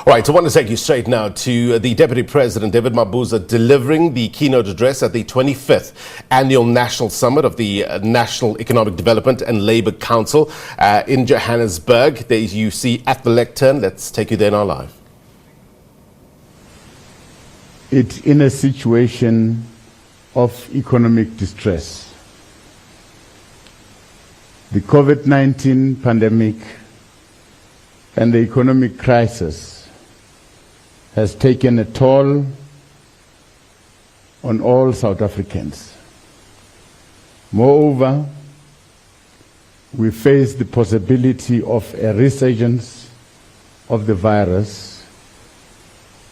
All right, so I want to take you straight now to the Deputy President, David Mabuza, delivering the keynote address at the 25th Annual National Summit of the National Economic Development and Labour Council in Johannesburg. There you see at the lectern. Let's take you there now live. It's in a situation of economic distress. The COVID-19 pandemic and the economic crisis has taken a toll on all South Africans. Moreover, we face the possibility of a resurgence of the virus,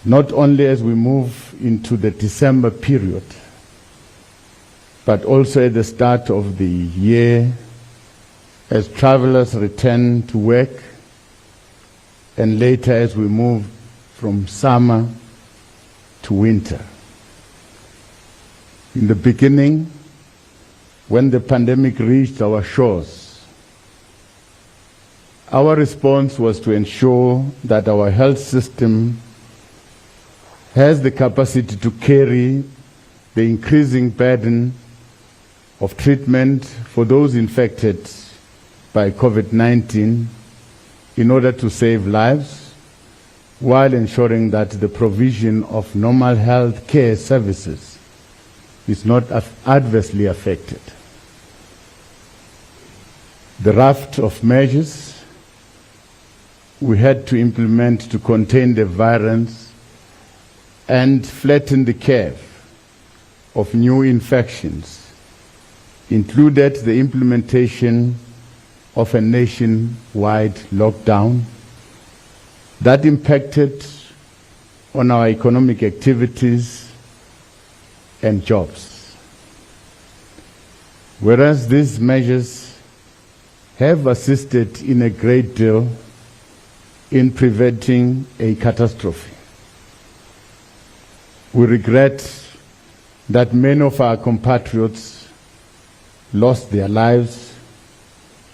not only as we move into the December period, but also at the start of the year as travelers return to work, and later as we move from summer to winter. In the beginning, when the pandemic reached our shores, our response was to ensure that our health system has the capacity to carry the increasing burden of treatment for those infected by COVID-19 in order to save lives, while ensuring that the provision of normal health care services is not adversely affected. The raft of measures we had to implement to contain the virus and flatten the curve of new infections included the implementation of a nationwide lockdown that impacted on our economic activities and jobs. Whereas these measures have assisted in a great deal in preventing a catastrophe, we regret that many of our compatriots lost their lives,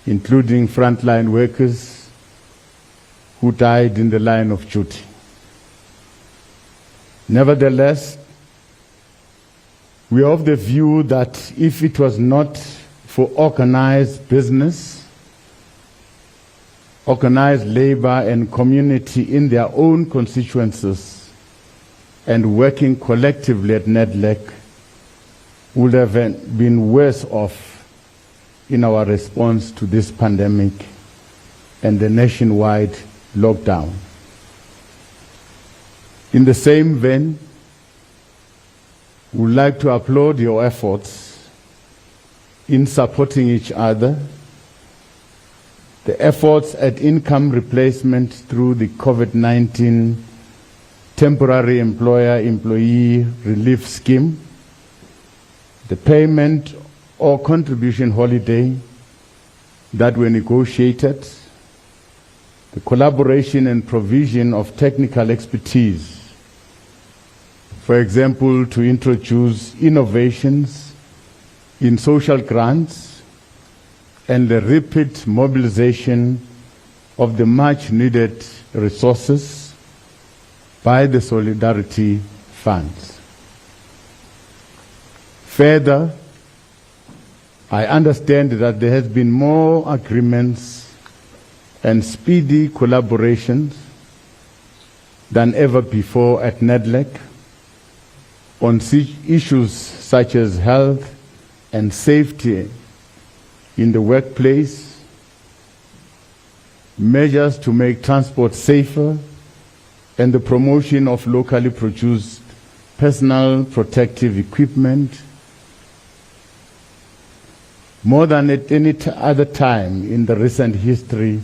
including frontline workers who died in the line of duty. Nevertheless, we are of the view that if it was not for organized business, organized labor and community in their own constituencies and working collectively at NEDLAC, we would have been worse off in our response to this pandemic and the nationwide lockdown. In the same vein, we would like to applaud your efforts in supporting each other, the efforts at income replacement through the COVID-19 temporary employer-employee relief scheme, the payment or contribution holiday that were negotiated, the collaboration and provision of technical expertise, for example, to introduce innovations in social grants and the rapid mobilization of the much-needed resources by the Solidarity Funds. Further, I understand that there has been more agreements and speedy collaborations than ever before at NEDLAC on issues such as health and safety in the workplace, measures to make transport safer, and the promotion of locally produced personal protective equipment. More than at any other time in the recent history,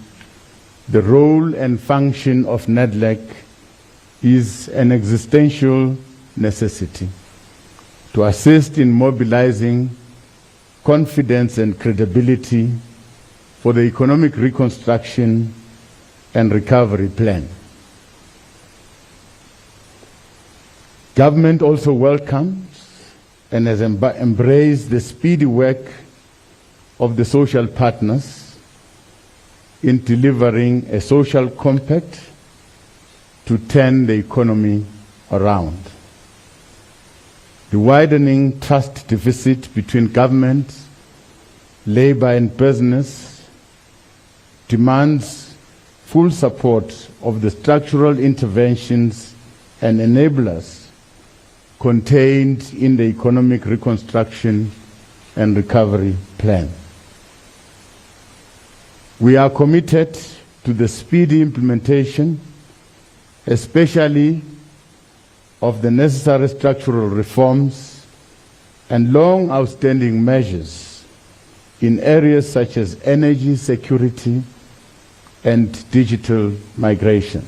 the role and function of NEDLAC is an existential necessity to assist in mobilizing confidence and credibility for the economic reconstruction and recovery plan. Government also welcomes and has embraced the speedy work of the social partners in delivering a social compact to turn the economy around. The widening trust deficit between government, labor and business demands full support of the structural interventions and enablers contained in the Economic Reconstruction and Recovery Plan. We are committed to the speedy implementation, especially of the necessary structural reforms and long outstanding measures in areas such as energy security and digital migration.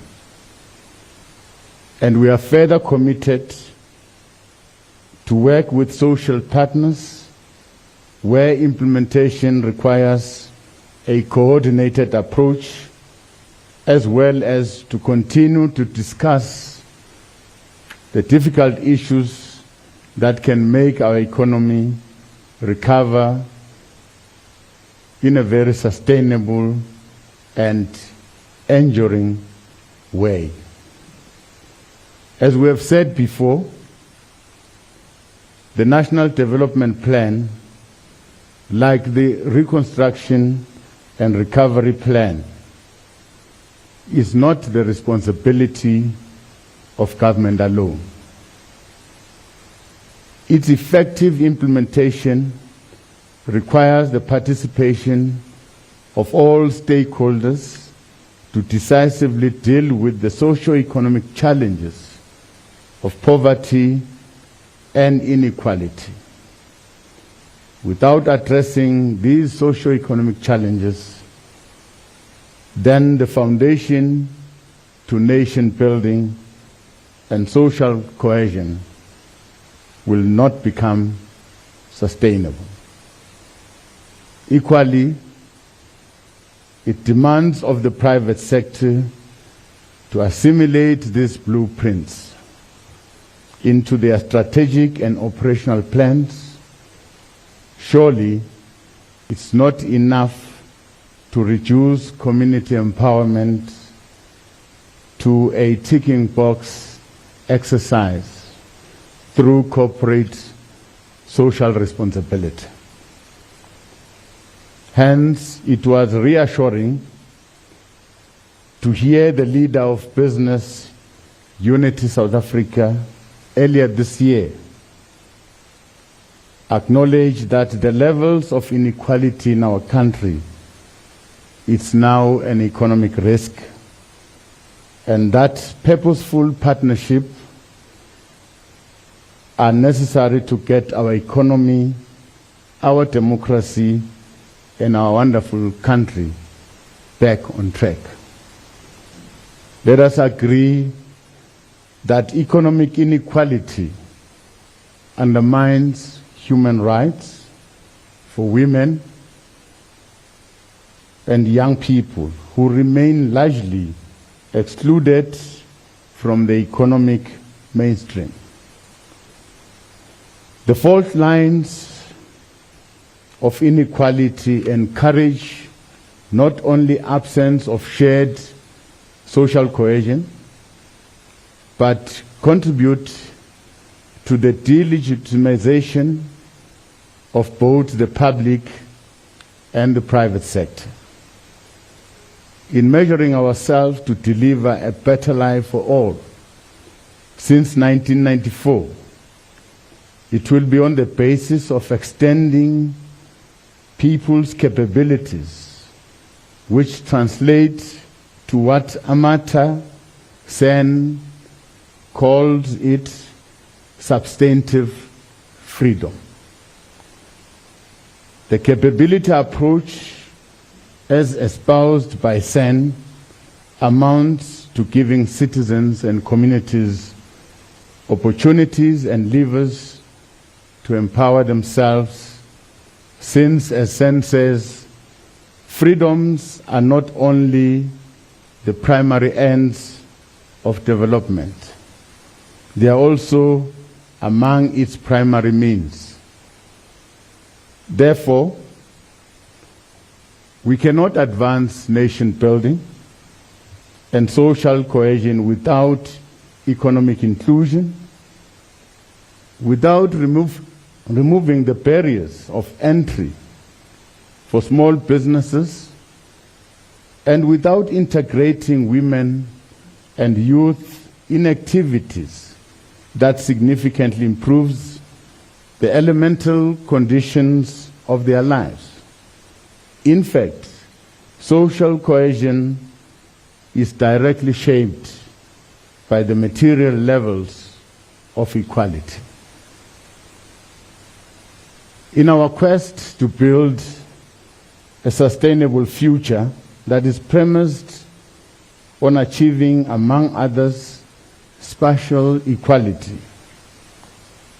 And we are further committed to work with social partners where implementation requires a coordinated approach, as well as to continue to discuss the difficult issues that can make our economy recover in a very sustainable and enduring way. As we have said before, the National Development Plan, like the Reconstruction and Recovery Plan, is not the responsibility of government alone. Its effective implementation requires the participation of all stakeholders to decisively deal with the socio-economic challenges of poverty and inequality. Without addressing these socio-economic challenges, then the foundation to nation building and social cohesion will not become sustainable. Equally, it demands of the private sector to assimilate these blueprints into their strategic and operational plans. Surely, it's not enough to reduce community empowerment to a ticking box exercise through corporate social responsibility. Hence, it was reassuring to hear the leader of Business Unity South Africa earlier this year acknowledge that the levels of inequality in our country is now an economic risk, and that purposeful partnership are necessary to get our economy, our democracy, and our wonderful country back on track. Let us agree that economic inequality undermines human rights for women and young people who remain largely excluded from the economic mainstream. The fault lines of inequality encourage not only absence of shared social cohesion, but contribute to the delegitimization of both the public and the private sector. In measuring ourselves to deliver a better life for all, since 1994, it will be on the basis of extending people's capabilities, which translate to what Amartya Sen calls it substantive freedom. The capability approach, as espoused by Sen, amounts to giving citizens and communities opportunities and levers to empower themselves, since, as Sen says, freedoms are not only the primary ends of development, they are also among its primary means. Therefore, we cannot advance nation building and social cohesion without economic inclusion, without removing the barriers of entry for small businesses, and without integrating women and youth in activities that significantly improves the elemental conditions of their lives. In fact, social cohesion is directly shaped by the material levels of equality. In our quest to build a sustainable future that is premised on achieving, among others, spatial equality,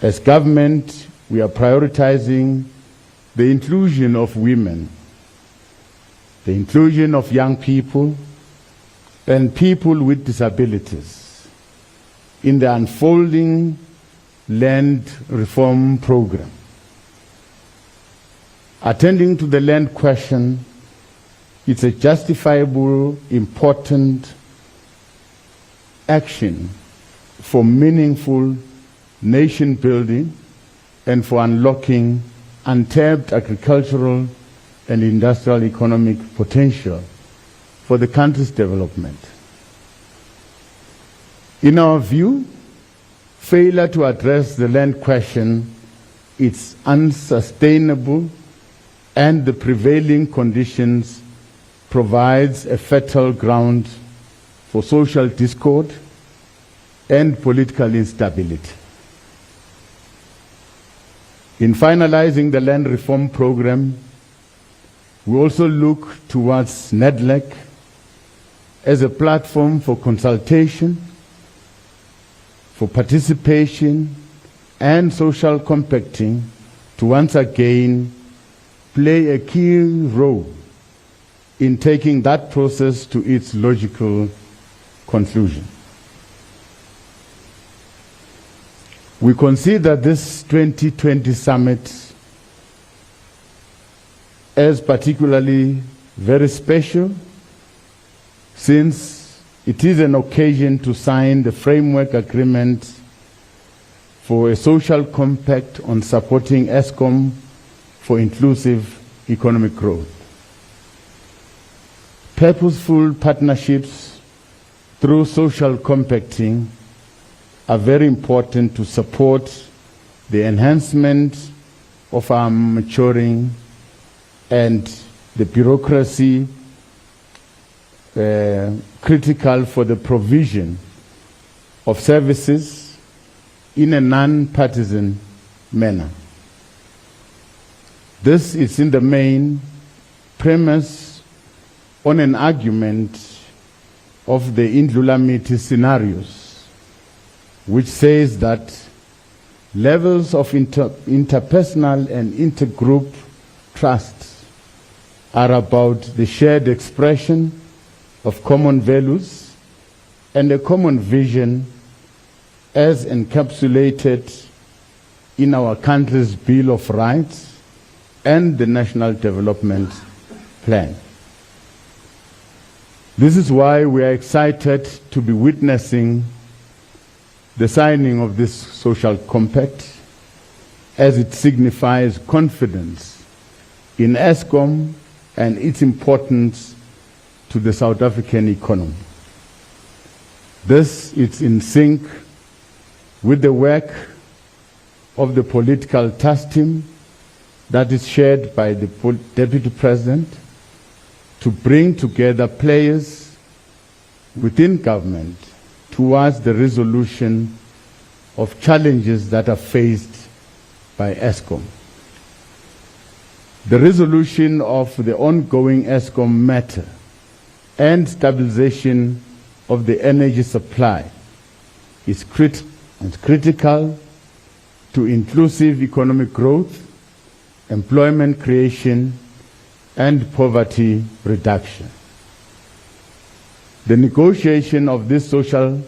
as government, we are prioritizing the inclusion of women, the inclusion of young people, and people with disabilities in the unfolding land reform program. Attending to the land question, it's a justifiable, important action for meaningful nation building and for unlocking untapped agricultural and industrial economic potential for the country's development. In our view, failure to address the land question is unsustainable, and the prevailing conditions provides a fertile ground for social discord and political instability. In finalizing the land reform program, we also look towards NEDLAC as a platform for consultation, for participation, and social compacting to once again play a key role in taking that process to its logical conclusion. We consider this 2020 summit as particularly very special, since it is an occasion to sign the framework agreement for a social compact on supporting ESCOM for inclusive economic growth. Purposeful partnerships through social compacting are very important to support the enhancement of our maturing and the bureaucracy critical for the provision of services in a non-partisan manner. This is in the main premise on an argument of the Indlulamiti scenarios, which says that levels of interpersonal and intergroup trusts are about the shared expression of common values and a common vision as encapsulated in our country's Bill of Rights and the National Development Plan. This is why we are excited to be witnessing the signing of this social compact, as it signifies confidence in ESCOM and its importance to the South African economy. This is in sync with the work of the political task team that is shared by the Deputy President to bring together players within government towards the resolution of challenges that are faced by ESCOM. The resolution of the ongoing ESCOM matter and stabilization of the energy supply is critical to inclusive economic growth, employment creation, and poverty reduction. The negotiation of this social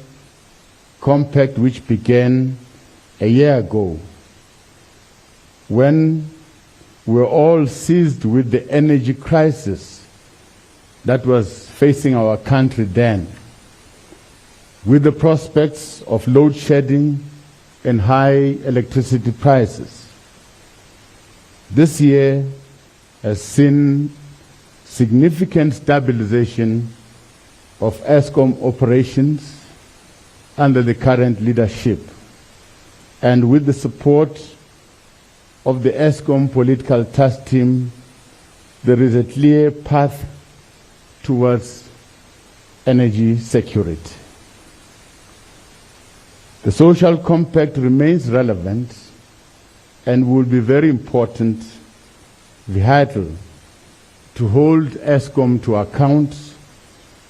compact, which began a year ago, when we were all seized with the energy crisis that was facing our country then, with the prospects of load shedding and high electricity prices. This year has seen significant stabilization of Eskom operations under the current leadership, and with the support of the Eskom political task team, there is a clear path towards energy security. The social compact remains relevant and will be very important, vital, to hold Eskom to account,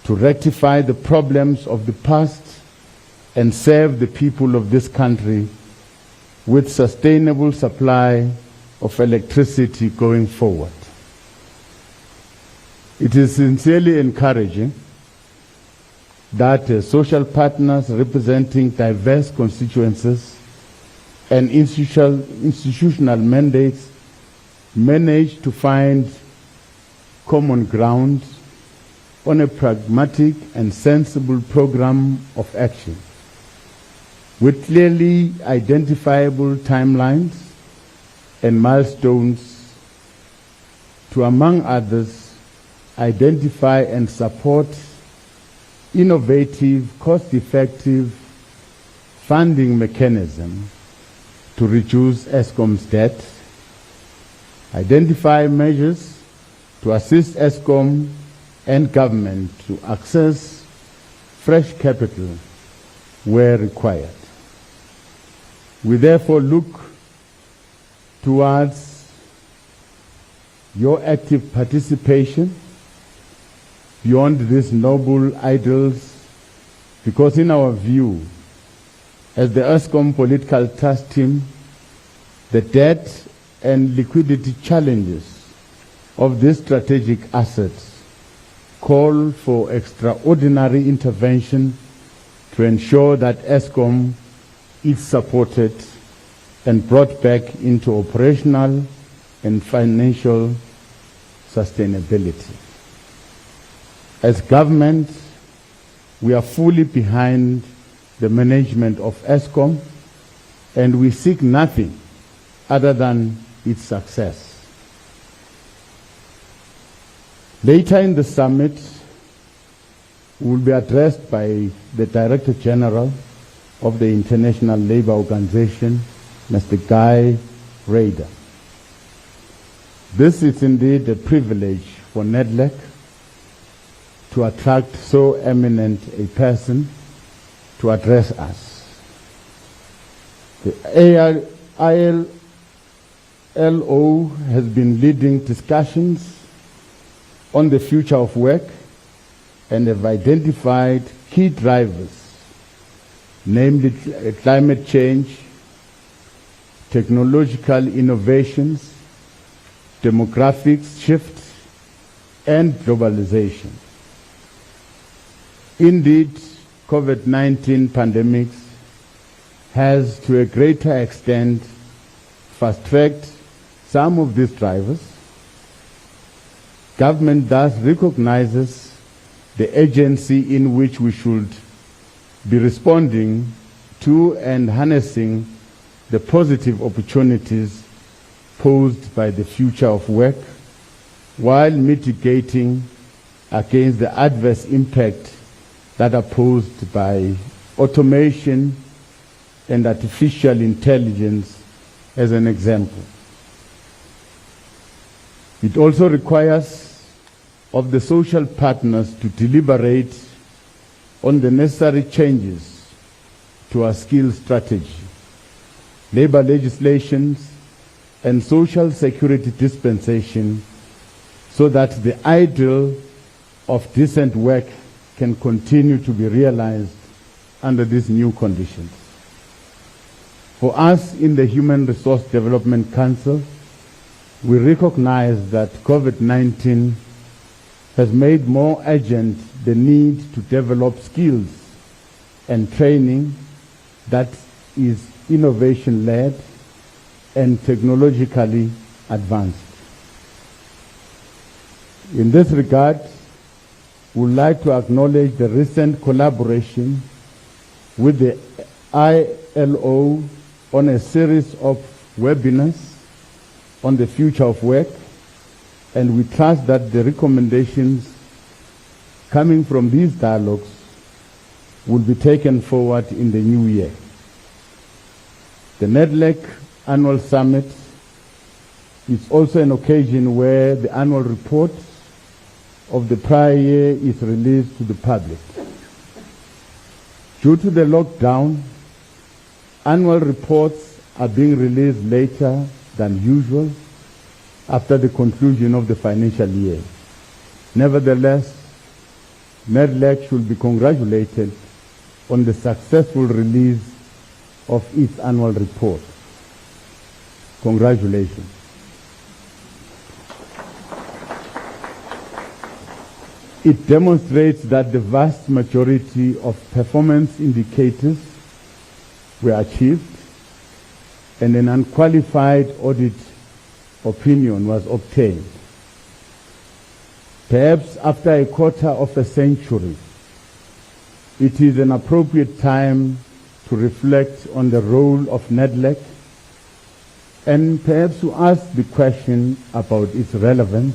to rectify the problems of the past and serve the people of this country with sustainable supply of electricity going forward. It is sincerely encouraging that social partners representing diverse constituencies and institutional mandates manage to find common ground on a pragmatic and sensible program of action with clearly identifiable timelines and milestones to, among others, identify and support innovative, cost-effective funding mechanism to reduce Eskom's debt, identify measures to assist Eskom and government to access fresh capital where required. We therefore look towards your active participation beyond these noble ideals, because in our view, as the Eskom political task team, the debt and liquidity challenges of these strategic assets call for extraordinary intervention to ensure that Eskom is supported and brought back into operational and financial sustainability. As government, we are fully behind the management of Eskom, and we seek nothing other than its success. Later in the summit, we will be addressed by the Director General of the International Labour Organization, Mr. Guy Ryder. This is indeed a privilege for NEDLAC to attract so eminent a person to address us. The ILO has been leading discussions on the future of work and have identified key drivers, namely climate change, technological innovations, demographic shifts, and globalization. Indeed, COVID-19 pandemic has to a greater extent fast-tracked some of these drivers. Government thus recognizes the urgency in which we should be responding to and harnessing the positive opportunities posed by the future of work, while mitigating against the adverse impact that are posed by automation and artificial intelligence, as an example. It also requires of the social partners to deliberate on the necessary changes to our skills strategy, labor legislations, and social security dispensation, so that the ideal of decent work can continue to be realized under these new conditions. For us in the Human Resource Development Council, we recognize that COVID-19 has made more urgent the need to develop skills and training that is innovation-led and technologically advanced. In this regard, we would like to acknowledge the recent collaboration with the ILO on a series of webinars on the future of work, and we trust that the recommendations coming from these dialogues will be taken forward in the new year. The NEDLAC Annual Summit is also an occasion where the annual report of the prior year is released to the public. Due to the lockdown, annual reports are being released later than usual after the conclusion of the financial year. Nevertheless, NEDLAC should be congratulated on the successful release of its annual report. Congratulations. It demonstrates that the vast majority of performance indicators were achieved and an unqualified audit opinion was obtained. Perhaps after a quarter of a century, it is an appropriate time to reflect on the role of NEDLAC and perhaps to ask the question about its relevance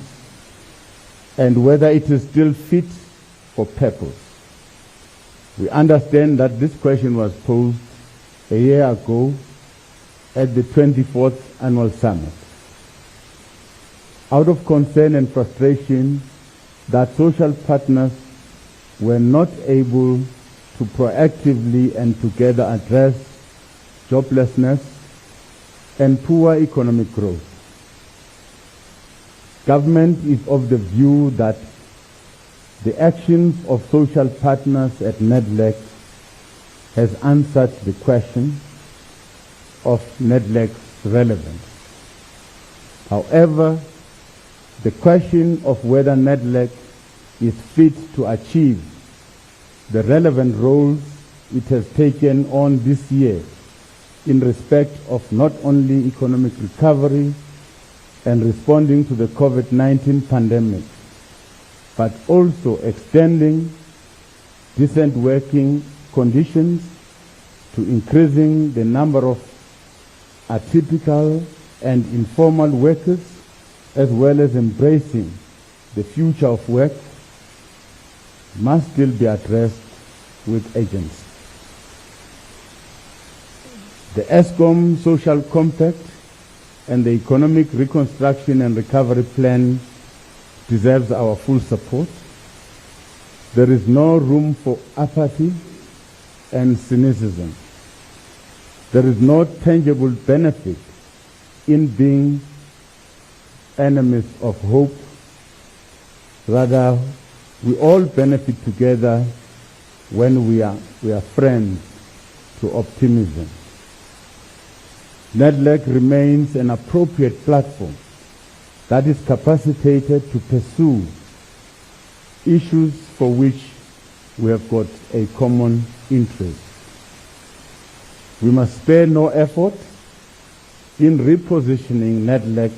and whether it is still fit for purpose. We understand that this question was posed a year ago at the 24th Annual Summit. Out of concern and frustration that social partners were not able to proactively and together address joblessness and poor economic growth. Government is of the view that the actions of social partners at NEDLAC has answered the question of NEDLAC's relevance. However, the question of whether NEDLAC is fit to achieve the relevant roles it has taken on this year in respect of not only economic recovery and responding to the COVID-19 pandemic, but also extending decent working conditions to increasing the number of atypical and informal workers, as well as embracing the future of work, must still be addressed with agency. The ESCOM Social Compact and the Economic Reconstruction and Recovery Plan deserves our full support. There is no room for apathy and cynicism. There is no tangible benefit in being enemies of hope. Rather, we all benefit together when we are friends to optimism. NEDLAC remains an appropriate platform that is capacitated to pursue issues for which we have got a common interest. We must spare no effort in repositioning NEDLAC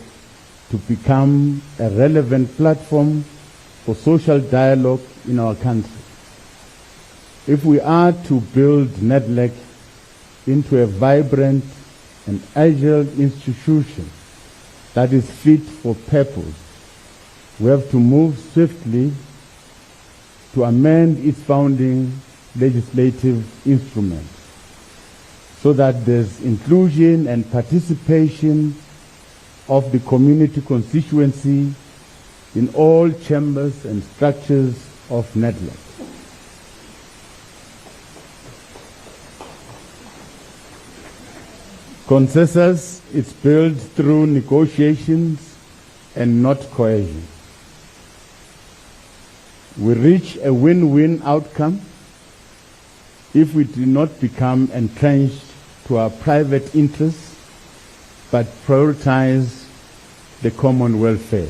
to become a relevant platform for social dialogue in our country. If we are to build NEDLAC into a vibrant and agile institution that is fit for purpose, we have to move swiftly to amend its founding legislative instruments so that there's inclusion and participation of the community constituency in all chambers and structures of NEDLAC. Consensus is built through negotiations and not coercion. We reach a win-win outcome if we do not become entrenched to our private interests, but prioritize the common welfare.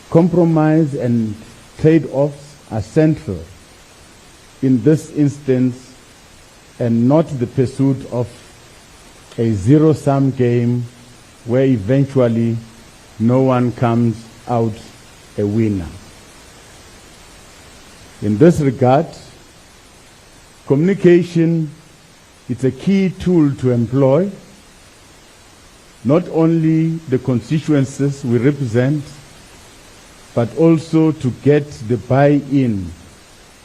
Compromise and trade-offs are central in this instance and not the pursuit of a zero-sum game where eventually no one comes out a winner. In this regard, Communication is a key tool to employ, not only the constituencies we represent, but also to get the buy-in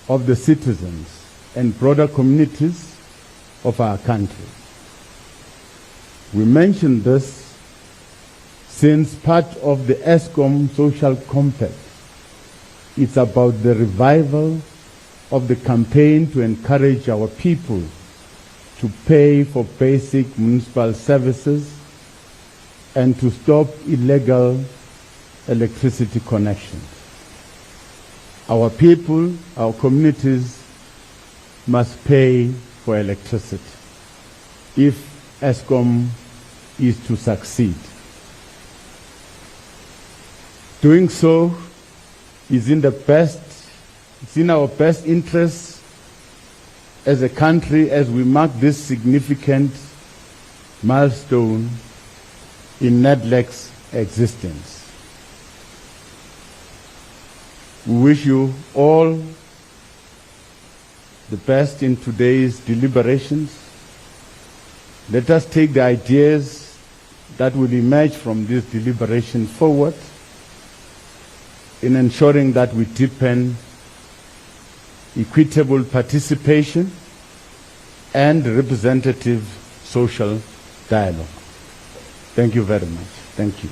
of the citizens and broader communities of our country. We mention this since part of the ESCOM social compact is about the revival of the campaign to encourage our people to pay for basic municipal services and to stop illegal electricity connections. Our people, our communities must pay for electricity if ESCOM is to succeed. Doing so is in our best interest as a country as we mark this significant milestone in NEDLAC's existence. We wish you all the best in today's deliberations. Let us take the ideas that will emerge from this deliberation forward in ensuring that we deepen equitable participation and representative social dialogue. Thank you very much. Thank you.